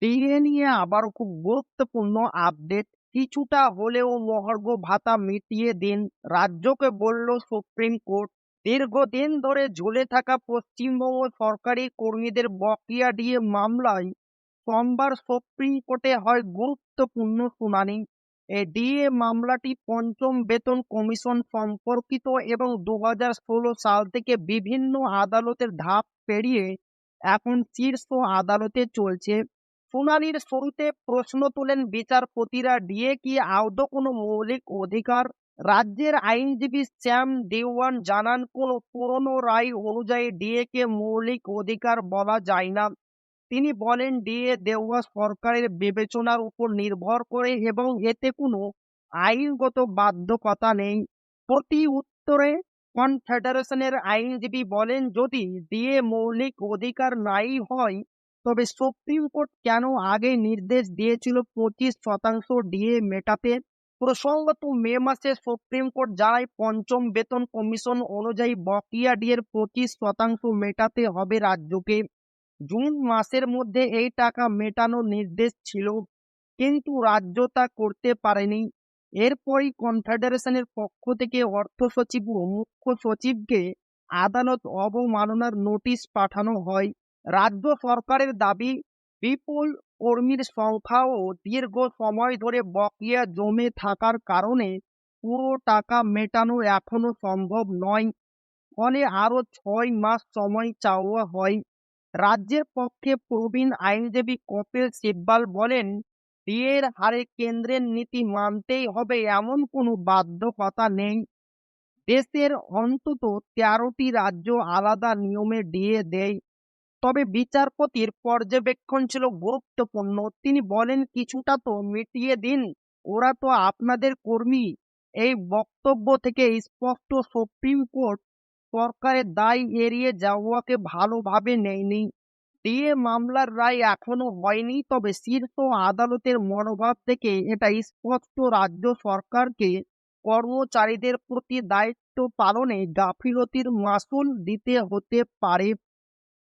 DA নিয়ে আবারও খুব গুরুত্বপূর্ণ আপডেট। কিছুটা হলেও মহার্ঘ ভাতা মিটিয়ে দিন, রাজ্যকে বলল সুপ্রিম কোর্ট। দীর্ঘদিন ধরে ঝুলে থাকা পশ্চিমবঙ্গ সরকারি কর্মীদের বকেয়া ডিএ মামলায় সোমবার সুপ্রিম কোর্টে হয় গুরুত্বপূর্ণ শুনানি। এই ডিএ মামলাটি পঞ্চম বেতন কমিশন সম্পর্কিত এবং 2016 সাল থেকে বিভিন্ন আদালতের ধাপ পেরিয়ে এখন শীর্ষ আদালতে চলছে। শুনানির শুরুতে প্রশ্ন তোলেন বিচারপতিরা, ডিএ কি আদৌ কোনো মৌলিক অধিকার? রাজ্যের আইনজীবী শ্যাম দেওয়ান জানান, কোনো পুরনো রায় অনুযায়ী ডিএ কে মৌলিক অধিকার বলা যায় না। তিনি বলেন, ডিএ দেওয়া সরকারের বিবেচনার উপর নির্ভর করে এবং এতে কোনো আইনগত বাধ্যকতা নেই। প্রতি উত্তরে কনফেডারেশনের আইনজীবী বলেন, যদি ডিএ মৌলিক অধিকার নাই হয় তবে সুপ্রিম কোর্ট কেন আগে নির্দেশ দিয়েছিল 25% ডিএ মেটাতে? প্রসঙ্গত, মে মাসে সুপ্রিম কোর্ট জানায় পঞ্চম বেতন কমিশন অনুযায়ী বকেয়া ডিএর 25% মেটাতে হবে রাজ্যকে। জুন মাসের মধ্যে এই টাকা মেটানোর নির্দেশ ছিল, কিন্তু রাজ্য তা করতে পারেনি। এরপরই কনফেডারেশনের পক্ষ থেকে অর্থ সচিব ও মুখ্য সচিবকে আদালত অবমাননার নোটিশ পাঠানো হয়। রাজ্য সরকারের দাবি, বিপুল কর্মীর সংখ্যা ও দীর্ঘ সময় ধরে বকেয়া জমে থাকার কারণে পুরো টাকা মেটানো এখনো সম্ভব নয়। ফলে আরো 6 মাস সময় চাওয়া হয়। রাজ্যের পক্ষে প্রবীণ আইনজীবী কপিল সিব্বাল বলেন, ডিএর হারে কেন্দ্রের নীতি মানতেই হবে এমন কোনো বাধ্যকতা নেই। দেশের অন্তত 13টি রাজ্য আলাদা নিয়মে ডিএ দেয়। তবে বিচারপতির পর্যবেক্ষণ ছিল গুরুত্বপূর্ণ। তিনি বলেন, কিছুটা তো মিটিয়ে দিন, ওরা তো আপনাদের কর্মী। এই বক্তব্য থেকে স্পষ্ট সুপ্রিম কোর্ট সরকারের দায় এড়িয়ে যাওয়াকে ভালোভাবে নেয়নি। ডিএ মামলার রায় এখনো হয়নি, তবে শীর্ষ আদালতের মনোভাব থেকে এটা স্পষ্ট রাজ্য সরকারকে কর্মচারীদের প্রতি দায়িত্ব পালনে গাফিলতির মাসুল দিতে হতে পারে।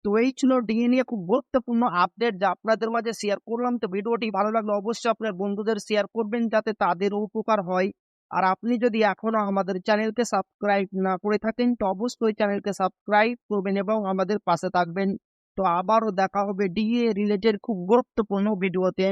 তো এই ছিল ডিএ নিয়ে খুব গুরুত্বপূর্ণ আপডেট যা আপনাদের মাঝে শেয়ার করলাম। তো ভিডিওটি ভালো লাগলে অবশ্যই আপনার বন্ধুদের শেয়ার করবেন যাতে তাদেরও উপকার হয়। আর আপনি যদি এখনো আমাদের চ্যানেলকে সাবস্ক্রাইব না করে থাকেন তো অবশ্যই চ্যানেলকে সাবস্ক্রাইব করবেন এবং আমাদের পাশে থাকবেন। তো আবারও দেখা হবে ডিএ রিলেটেড খুব গুরুত্বপূর্ণ ভিডিওতে।